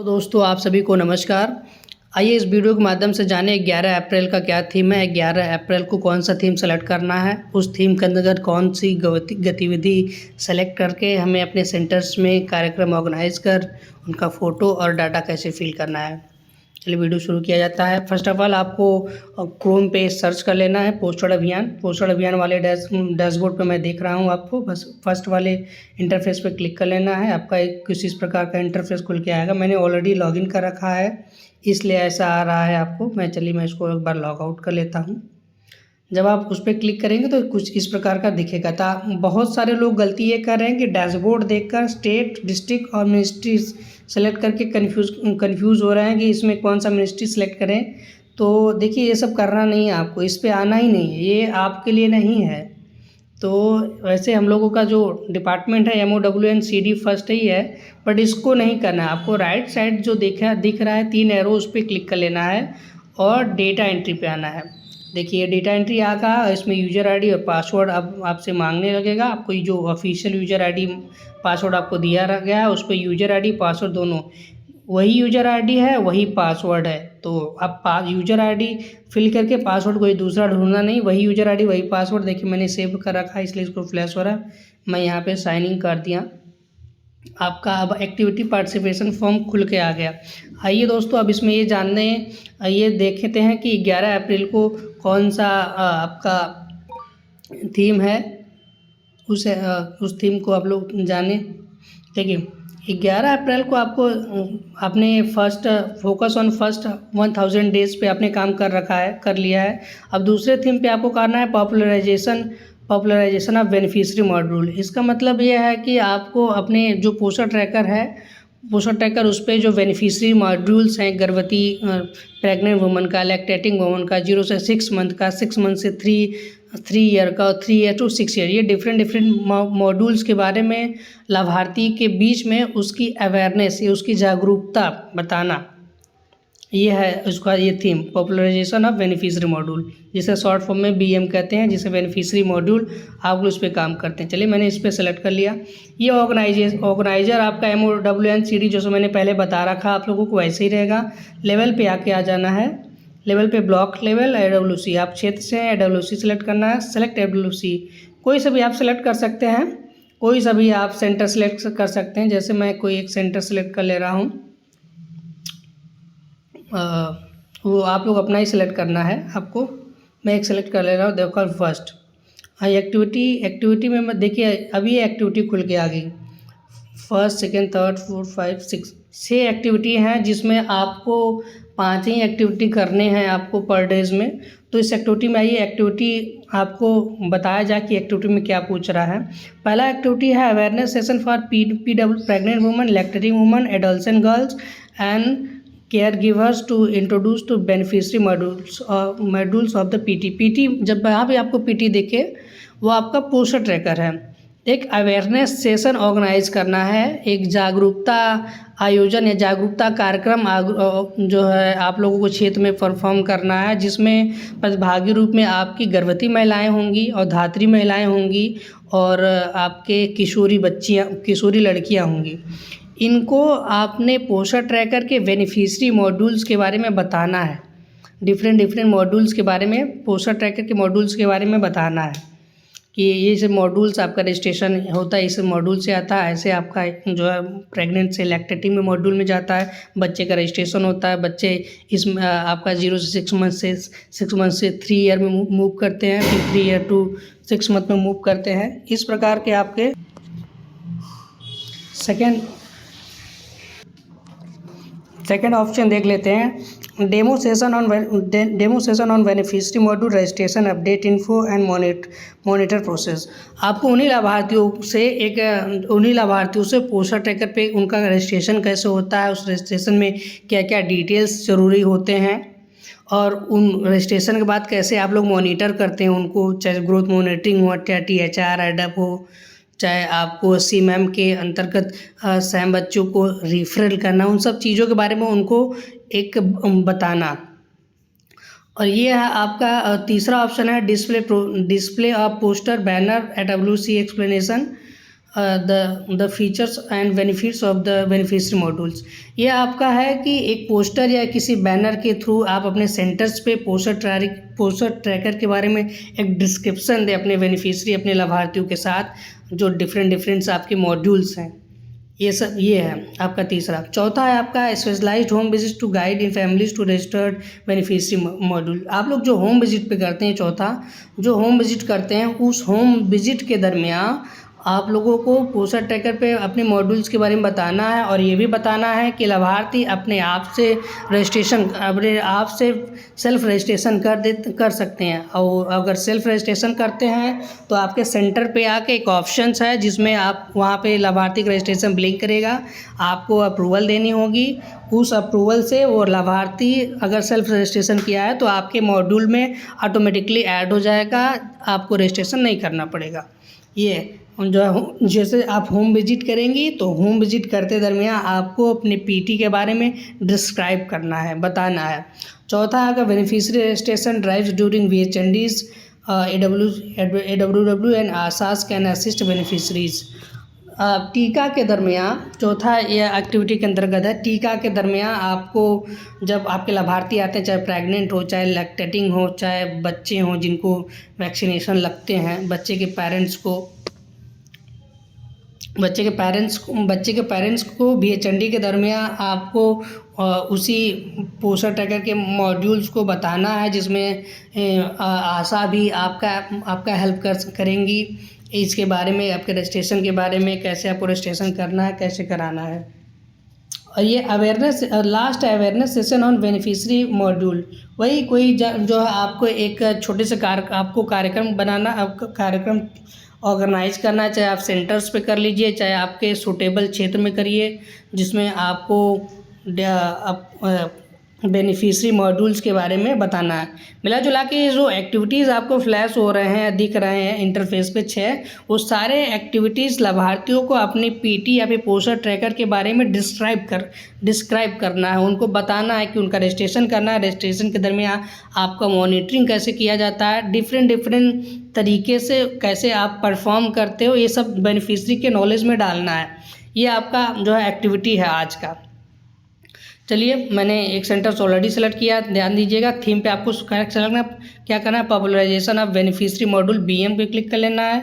तो दोस्तों आप सभी को नमस्कार। आइए इस वीडियो के माध्यम से जाने 11 अप्रैल का क्या थीम है, 11 अप्रैल को कौन सा थीम सेलेक्ट करना है, उस थीम के अंतर्गत कौन सी गतिविधि सेलेक्ट करके हमें अपने सेंटर्स में कार्यक्रम ऑर्गेनाइज कर उनका फ़ोटो और डाटा कैसे फिल करना है। चलिए वीडियो शुरू किया जाता है। फर्स्ट ऑफ ऑल आपको क्रोम पे सर्च कर लेना है पोस्टर अभियान वाले डैशबोर्ड पे मैं देख रहा हूँ आपको। बस फर्स्ट वाले इंटरफेस पे क्लिक कर लेना है। आपका एक कुछ इस प्रकार का इंटरफेस खुल के आएगा। मैंने ऑलरेडी लॉगिन कर रखा है इसलिए ऐसा आ रहा है आपको। मैं इसको एक बार लॉग आउट कर लेता हूँ। जब आप उस पर क्लिक करेंगे तो कुछ इस प्रकार का दिखेगा। बहुत सारे लोग गलती ये कर रहे हैं कि डैशबोर्ड देखकर स्टेट, डिस्ट्रिक्ट और मिनिस्ट्री सेलेक्ट करके कंफ्यूज हो रहे हैं कि इसमें कौन सा मिनिस्ट्री सेलेक्ट करें। तो देखिए ये सब करना नहीं है आपको, इस पर आना ही नहीं है, ये आपके लिए नहीं है। तो वैसे हम लोगों का जो डिपार्टमेंट है MOWNCD फर्स्ट ही है, बट इसको नहीं करना है आपको। राइट साइड जो दिख रहा है 3 एरो, उस पर क्लिक कर लेना है और डेटा एंट्री पे आना है। देखिए डेटा एंट्री आ गया। इसमें यूज़र आईडी और पासवर्ड अब आपसे मांगने लगेगा। आपको जो ऑफिशियल यूज़र आईडी पासवर्ड आपको दिया गया है उस पर यूज़र आईडी पासवर्ड दोनों वही यूज़र आईडी है, वही पासवर्ड है। तो आप यूज़र आईडी फिल करके पासवर्ड कोई दूसरा ढूंढना नहीं, वही यूज़र आईडी वही पासवर्ड। देखिए मैंने सेव कर रखा है इसलिए इसको फ्लैश हो रहा है। मैं यहाँ पे साइन इन कर दिया। आपका अब एक्टिविटी पार्टिसिपेशन फॉर्म खुल के आ गया। आइए दोस्तों अब इसमें ये देखते हैं कि 11 अप्रैल को कौन सा आपका थीम है, उस थीम को आप लोग जाने। देखिए 11 अप्रैल को आपको आपने फोकस ऑन फर्स्ट 1000 डेज पे आपने काम कर लिया है। अब दूसरे थीम पे आपको करना है पॉपुलराइजेशन ऑफ बेनिफिशियरी मॉड्यूल। इसका मतलब ये है कि आपको अपने जो पोस्टर ट्रैकर उस पर जो बेनिफिशियरी मॉड्यूल्स हैं, गर्भवती प्रेग्नेंट वुमन का, लैक्टेटिंग वुमन का, 0 से 6 मंथ का, 6 मंथ से 3 ईयर का, 3 ईयर टू 6 ईयर, ये डिफरेंट मॉड्यूल्स के बारे में लाभार्थी के बीच में उसकी अवेयरनेस, ये उसकी जागरूकता बताना, ये है उसका ये theme popularisation of beneficiary module, जिसे शॉर्ट फॉर्म में BM कहते हैं, जिसे बेनिफिशियरी मॉड्यूल आप लोग उस पर काम करते हैं। चलिए मैंने इस पर सेलेक्ट कर लिया। ये ऑर्गेनाइजर आपका MOWNCD जो मैंने पहले बता रखा आप लोगों को वैसे ही रहेगा। लेवल पे आके आ जाना है। लेवल पे ब्लॉक लेवल AWC, आप क्षेत्र से AWC सेलेक्ट करना है। सेलेक्ट AWC कोई सा भी आप सेलेक्ट कर सकते हैं, कोई सा भी आप सेंटर सेलेक्ट कर सकते हैं। जैसे मैं कोई एक सेंटर सेलेक्ट कर ले रहा हूँ, वो आप लोग अपना ही सिलेक्ट करना है आपको। मैं एक सेलेक्ट कर ले रहा हूँ। देखो फर्स्ट एक्टिविटी में मैं देखिए अभी एक्टिविटी खुल के आ गई। First, second, third, fourth, 5, 6 activity हैं जिसमें आपको 5 ही एक्टिविटी करने हैं आपको पर डेज में। तो इस एक्टिविटी में आइए, एक्टिविटी आपको बताया जाए कि एक्टिविटी में क्या पूछ रहा है। पहला एक्टिविटी है awareness session for PW pregnant women, lactating women, adolescent girls and caregivers to introduce to beneficiary modules of the PT। जब यहाँ पे आपको PT देखे वो आपका पोस्टर ट्रैकर है। एक अवेयरनेस सेशन ऑर्गेनाइज करना है, एक जागरूकता आयोजन या जागरूकता कार्यक्रम जो है आप लोगों को क्षेत्र में परफॉर्म करना है, जिसमें प्रतिभागी रूप में आपकी गर्भवती महिलाएं होंगी और धात्री महिलाएं होंगी और आपके किशोरी लड़कियां होंगी। इनको आपने पोस्टर ट्रैकर के बेनिफिशियरी मॉड्यूल्स के बारे में बताना है। डिफरेंट मॉड्यूल्स के बारे में, पोस्टर ट्रैकर के मॉड्यूल्स के बारे में बताना है कि ये सब मॉड्यूल्स आपका रजिस्ट्रेशन होता है, इस मॉड्यूल से आता है। ऐसे आपका जो है प्रेग्नेंट से लैक्टेटिंग में मॉड्यूल में जाता है, बच्चे का रजिस्ट्रेशन होता है। बच्चे इसमें आपका 0 से 6 मंथ से 3 ईयर में मूव करते हैं, फिर 3 ईयर टू 6 मंथ में मूव करते हैं। इस प्रकार के आपके सेकेंड ऑप्शन देख लेते हैं। Demo session on beneficiary module registration update info and monitor process. आपको उन्हीं लाभार्थियों से पोस्टर ट्रैकर पे उनका रजिस्ट्रेशन कैसे होता है, उस रजिस्ट्रेशन में क्या क्या डिटेल्स ज़रूरी होते हैं और उन रजिस्ट्रेशन के बाद कैसे आप लोग मॉनिटर करते हैं उनको, चाहे ग्रोथ मॉनिटरिंग हो, चाहे THR एडअप हो, चाहे आपको CMAM के अंतर्गत सैम बच्चों को रिफरल करना, उन सब चीज़ों के बारे में उनको एक बताना। और ये है आपका तीसरा ऑप्शन है display of poster banner AWC explanation the features and benefits of the beneficiary modules. ये आपका है कि एक पोस्टर या किसी बैनर के थ्रू आप अपने सेंटर्स पे पोस्टर ट्रैकर के बारे में एक डिस्क्रिप्शन दें अपने बेनिफिशियरी, अपने लाभार्थियों के साथ, जो डिफरेंट आपके मॉड्यूल्स हैं। ये सब ये है आपका तीसरा। चौथा है आपका specialised home visit to guide in families to registered beneficiary module. आप लोग जो होम विजिट पे करते हैं, चौथा जो होम विजिट करते हैं, उस होम विजिट के दरमियान आप लोगों को पोस्टर ट्रैकर पे अपने मॉड्यूल्स के बारे में बताना है, और ये भी बताना है कि लाभार्थी अपने आप से सेल्फ रजिस्ट्रेशन कर सकते हैं। और अगर सेल्फ रजिस्ट्रेशन करते हैं तो आपके सेंटर पे आके एक ऑप्शंस है जिसमें आप वहाँ पे लाभार्थी का रजिस्ट्रेशन ब्लिंक करेगा, आपको अप्रूवल देनी होगी। उस अप्रूवल से वो लाभार्थी अगर सेल्फ रजिस्ट्रेशन किया है तो आपके मॉड्यूल में ऑटोमेटिकली ऐड हो जाएगा, आपको रजिस्ट्रेशन नहीं करना पड़ेगा। ये जो है, जैसे आप होम विजिट करेंगी तो होम विजिट करते दरमियान आपको अपने पीटी के बारे में डिस्क्राइब करना है, बताना है। चौथा अगर beneficiary registration drives during VHNDs, AWW and ASHAs can assist beneficiaries. टीका के दरमियान चौथा ये एक्टिविटी के अंतर्गत है। टीका के दरमियान आपको जब आपके लाभार्थी आते हैं, चाहे प्रेग्नेंट हो, चाहे लैक्टेटिंग हो, चाहे बच्चे हों जिनको वैक्सीनेशन लगते हैं, बच्चे के पेरेंट्स को VHND के दरमियान आपको उसी पोस्टर ट्रैकर के मॉड्यूल्स को बताना है, जिसमें आशा भी आपका हेल्प करेंगी इसके बारे में, आपके रजिस्ट्रेशन के बारे में, कैसे आपको रजिस्ट्रेशन करना है, कैसे कराना है। और ये last awareness session on beneficiary module. वही कोई जो है आपको एक छोटे से कार्यक्रम ऑर्गेनाइज करना है, चाहे आप सेंटर्स पे कर लीजिए, चाहे आपके सूटेबल क्षेत्र में करिए, जिसमें आपको बेनिफिशियरी मॉड्यूल्स के बारे में बताना है। मिला जुला के जो एक्टिविटीज़ आपको फ्लैश हो रहे हैं, दिख रहे हैं इंटरफेस पे 6, वो सारे एक्टिविटीज़ लाभार्थियों को अपनी पीटी या फिर पोस्टर ट्रैकर के बारे में डिस्क्राइब करना है, उनको बताना है कि उनका रजिस्ट्रेशन करना है। रजिस्ट्रेशन के दरमियान आपका मॉनिटरिंग कैसे किया जाता है, डिफरेंट तरीके से कैसे आप परफॉर्म करते हो, ये सब बेनिफिशियरी के नॉलेज में डालना है। ये आपका जो है एक्टिविटी है आज का। चलिए, मैंने एक सेंटर्स ऑलरेडी सेलेक्ट किया, ध्यान दीजिएगा। थीम पे आपको क्या करना है, popularisation of beneficiary module BM पे क्लिक कर लेना है।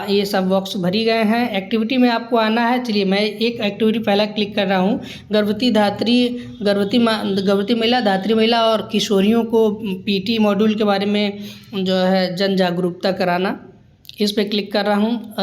ये सब बॉक्स भरी गए हैं। एक्टिविटी में आपको आना है। चलिए, मैं एक एक्टिविटी पहला क्लिक कर रहा हूँ। गर्भवती महिला, धात्री महिला और किशोरियों को PT मॉड्यूल के बारे में जो है जन जागरूकता कराना, इस पे क्लिक कर रहा हूँ।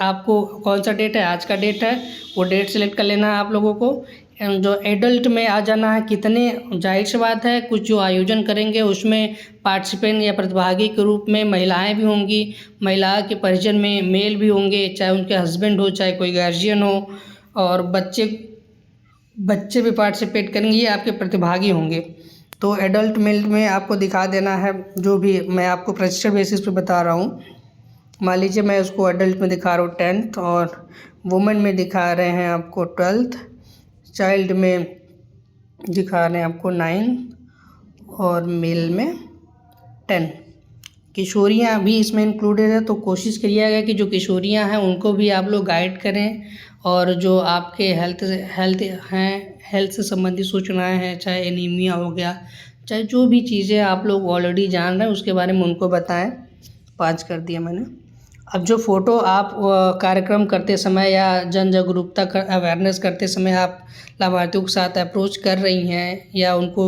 आपको कौन सा डेट है, आज का डेट है, वो डेट सेलेक्ट कर लेना है आप लोगों को। जो एडल्ट में आ जाना है, कितने, जाहिर सी बात है कुछ जो आयोजन करेंगे उसमें पार्टिसिपेंट या प्रतिभागी के रूप में महिलाएं भी होंगी, महिला के परिजन में मेल भी होंगे, चाहे उनके हस्बैंड हो, चाहे कोई गार्जियन हो, और बच्चे भी पार्टिसिपेट करेंगे, ये आपके प्रतिभागी होंगे। तो एडल्ट मेल में आपको दिखा देना है, जो भी मैं आपको प्रशिक्षण बेसिस पे बता रहा हूँ। मान लीजिए मैं उसको एडल्ट में दिखा रहा हूँ 10th, और वुमेन में दिखा रहे हैं आपको 12th, चाइल्ड में दिखा रहे हैं आपको 9, और मेल में 10। किशोरियाँ भी इसमें इंक्लूडेड है, तो कोशिश करिएगा कि जो किशोरियाँ हैं उनको भी आप लोग गाइड करें, और जो आपके हेल्थ से संबंधित सूचनाएं हैं, चाहे एनीमिया हो गया, चाहे जो भी चीज़ें आप लोग ऑलरेडी जान रहे हैं उसके बारे में उनको बताएं। 5 कर दिया मैंने। अब जो फ़ोटो आप कार्यक्रम करते समय या जन जागरूकता अवेयरनेस करते समय आप लाभार्थियों के साथ अप्रोच कर रही हैं या उनको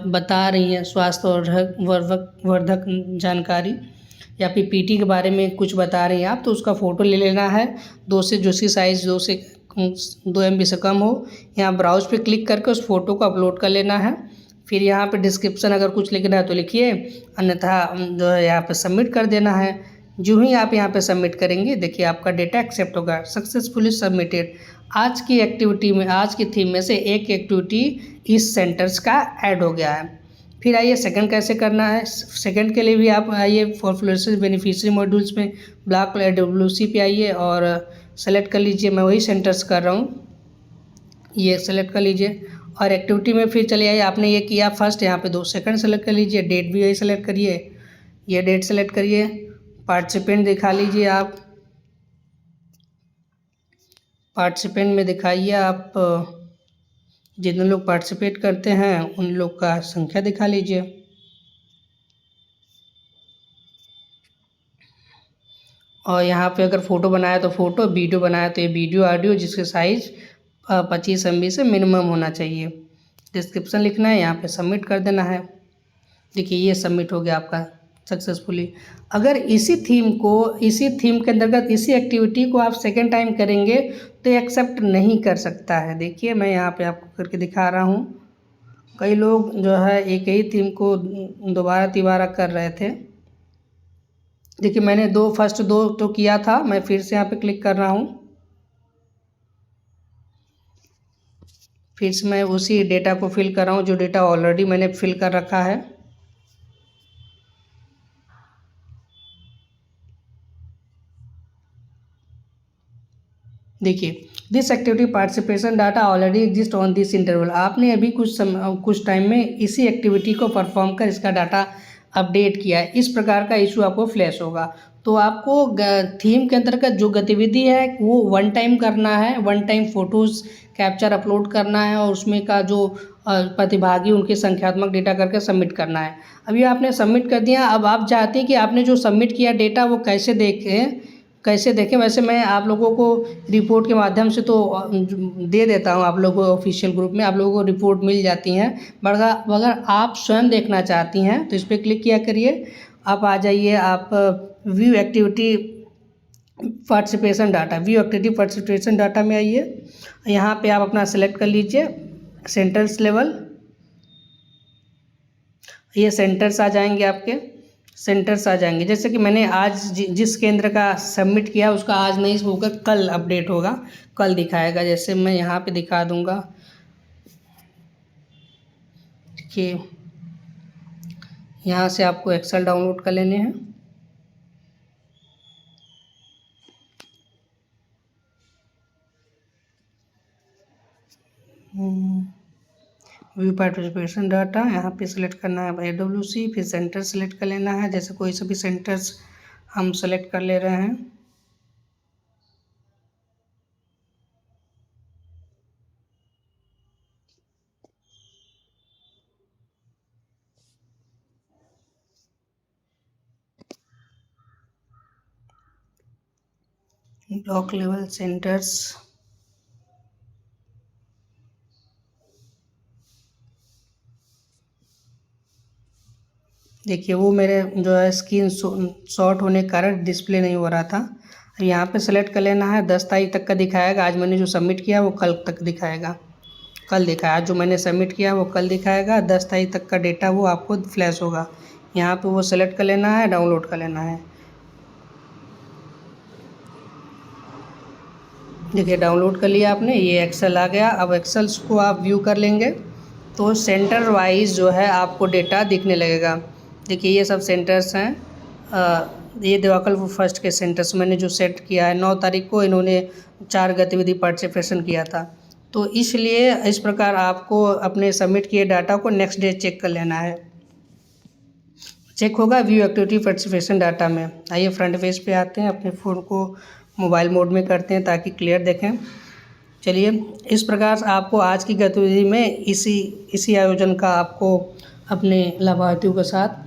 बता रही हैं स्वास्थ्य वर्धक जानकारी, या फिर PT के बारे में कुछ बता रही हैं आप, तो उसका फ़ोटो ले लेना है। 2 से जो सी साइज़ 2 MB से कम हो, यहाँ ब्राउज पे क्लिक करके उस फ़ोटो को अपलोड कर लेना है। फिर यहाँ पे डिस्क्रिप्शन अगर कुछ लिखना है तो लिखिए, अन्यथा जो है यहाँ पे सबमिट कर देना है। जो ही आप यहाँ पे सबमिट करेंगे, देखिए आपका डेटा एक्सेप्ट होगा, सक्सेसफुली सबमिटेड। आज की एक्टिविटी में, आज की थीम में से एक एक्टिविटी इस सेंटर्स का ऐड हो गया है। फिर आइए सेकंड कैसे करना है। सेकंड के लिए भी आप आइए फॉर बेनिफिशियरी मॉड्यूल्स में ब्लॉक AWC पे आइए और सेलेक्ट कर लीजिए। मैं वही सेंटर्स कर रहा हूँ, ये सेलेक्ट कर लीजिए। और एक्टिविटी में फिर चलिए आइए, आपने ये किया फर्स्ट, यहाँ पे 2 सेकंड सेलेक्ट कर लीजिए। डेट भी यही सेलेक्ट करिए, ये डेट सेलेक्ट करिए। पार्टिसिपेंट दिखा लीजिए आप, पार्टिसिपेंट में दिखाइए आप जितने लोग पार्टिसिपेट करते हैं उन लोग का संख्या दिखा लीजिए। और यहाँ पे अगर फ़ोटो बनाया तो फ़ोटो, वीडियो बनाया तो ये वीडियो ऑडियो, जिसके साइज़ 25 MB से मिनिमम होना चाहिए। डिस्क्रिप्शन लिखना है, यहाँ पे सबमिट कर देना है। देखिए ये सबमिट हो गया आपका सक्सेसफुली। अगर इसी थीम के अंतर्गत इसी एक्टिविटी को आप सेकेंड टाइम करेंगे तो एक्सेप्ट नहीं कर सकता है। देखिए मैं यहाँ पे आपको करके दिखा रहा हूँ। कई लोग जो है एक ही थीम को दोबारा तिबारा कर रहे थे। देखिए मैंने फर्स्ट दो तो किया था, मैं फिर से यहाँ पे क्लिक कर रहा हूँ। फिर से मैं उसी डेटा को फिल कर रहा हूँ जो डेटा ऑलरेडी मैंने फिल कर रखा है। देखिए this activity participation data already exist on this interval. आपने अभी कुछ टाइम में इसी एक्टिविटी को परफॉर्म कर इसका डाटा अपडेट किया है। इस प्रकार का इशू आपको फ्लैश होगा। तो आपको थीम के अंतर्गत जो गतिविधि है वो वन टाइम करना है, one time photos capture upload करना है और उसमें का जो प्रतिभागी उनके संख्यात्मक डेटा करके सबमिट करना है। अभी आपने सबमिट कर दिया। अब आप चाहते हैं कि आपने जो सबमिट किया डेटा वो कैसे देखें। वैसे मैं आप लोगों को रिपोर्ट के माध्यम से तो दे देता हूँ, आप लोगों को ऑफिशियल ग्रुप में आप लोगों को रिपोर्ट मिल जाती हैं। अगर आप स्वयं देखना चाहती हैं तो इस पर क्लिक किया करिए। आप आ जाइए, आप व्यू एक्टिविटी पार्टिसिपेशन डाटा में आइए। यहाँ पे आप अपना सेलेक्ट कर लीजिए सेंटर्स लेवल। ये सेंटर्स आ जाएंगे, आपके सेंटर्स आ जाएंगे। जैसे कि मैंने आज जिस केंद्र का सबमिट किया उसका आज नहीं होकर कल अपडेट होगा, कल दिखाएगा। जैसे मैं यहाँ पे दिखा दूँगा। देखिए यहाँ से आपको एक्सेल डाउनलोड कर लेने हैं। व्यू पार्टिसिपेशन डाटा, यहाँ पे सिलेक्ट करना है AWC, फिर सेंटर सेलेक्ट कर लेना है। जैसे कोई से भी सेंटर्स हम सेलेक्ट कर ले रहे हैं। ब्लॉक लेवल सेंटर्स, देखिए वो मेरे जो है स्क्रीन शॉट होने के कारण डिस्प्ले नहीं हो रहा था। यहाँ पे सेलेक्ट कर लेना है। 10 तारीख तक का दिखाएगा। आज मैंने जो सबमिट किया वो कल तक दिखाएगा, कल दिखाया। आज जो मैंने सबमिट किया वो कल दिखाएगा। 10 तारीख तक का डेटा वो आपको फ्लैश होगा। यहाँ पे वो सेलेक्ट कर लेना है, डाउनलोड कर लेना है। देखिए डाउनलोड कर लिया आपने, ये एक्सेल आ गया। अब एक्सेल्स को आप व्यू कर लेंगे तो सेंटर वाइज जो है आपको डेटा दिखने लगेगा। देखिए ये सब सेंटर्स हैं। ये देवाकल फर्स्ट के सेंटर्स मैंने जो सेट किया है। 9 तारीख को इन्होंने 4 गतिविधि पार्टिसिपेशन किया था। तो इसलिए इस प्रकार आपको अपने सबमिट किए डाटा को नेक्स्ट डे चेक कर लेना है। चेक होगा व्यू एक्टिविटी पार्टिसिपेशन डाटा में। आइए फ्रंट पेज पे आते हैं, अपने फ़ोन को मोबाइल मोड में करते हैं ताकि क्लियर देखें। चलिए इस प्रकार से आपको आज की गतिविधि में इसी आयोजन का आपको अपने लाभार्थियों के साथ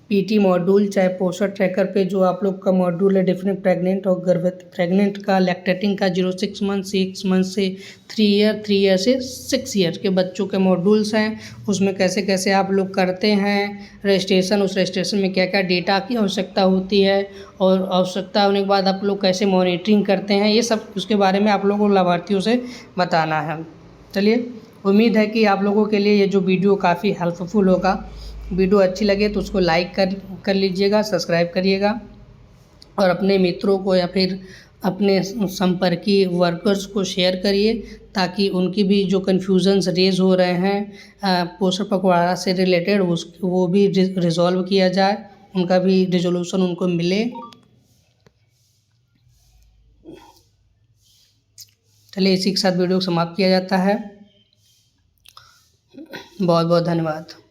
पीटी मॉड्यूल चाहे पोस्टर ट्रैकर पे जो आप लोग का मॉड्यूल है डिफरेंट प्रेग्नेंट और गर्भवती प्रेग्नेंट का, लैक्टेटिंग का 0-6 मंथ, 6 मंथ से 3 ईयर, 3 ईयर से 6 ईयर के बच्चों के मॉड्यूल्स हैं। उसमें कैसे कैसे आप लोग करते हैं रजिस्ट्रेशन, उस रजिस्ट्रेशन में क्या क्या डेटा की आवश्यकता होती है और आवश्यकता होने के बाद आप लोग कैसे मॉनिटरिंग करते हैं, ये सब उसके बारे में आप लोगों को लाभार्थियों से बताना है। चलिए उम्मीद है कि आप लोगों के लिए ये जो वीडियो काफ़ी हेल्पफुल होगा। वीडियो अच्छी लगे तो उसको लाइक कर लीजिएगा, सब्सक्राइब करिएगा और अपने मित्रों को या फिर अपने संपर्की वर्कर्स को शेयर करिए ताकि उनकी भी जो कन्फ्यूजन्स रेज हो रहे हैं पोस्टर पखवाड़ा से रिलेटेड वो भी रिजॉल्व किया जाए, उनका भी रिजोल्यूशन उनको मिले। चलिए इसी के साथ वीडियो को समाप्त किया जाता है। बहुत बहुत धन्यवाद।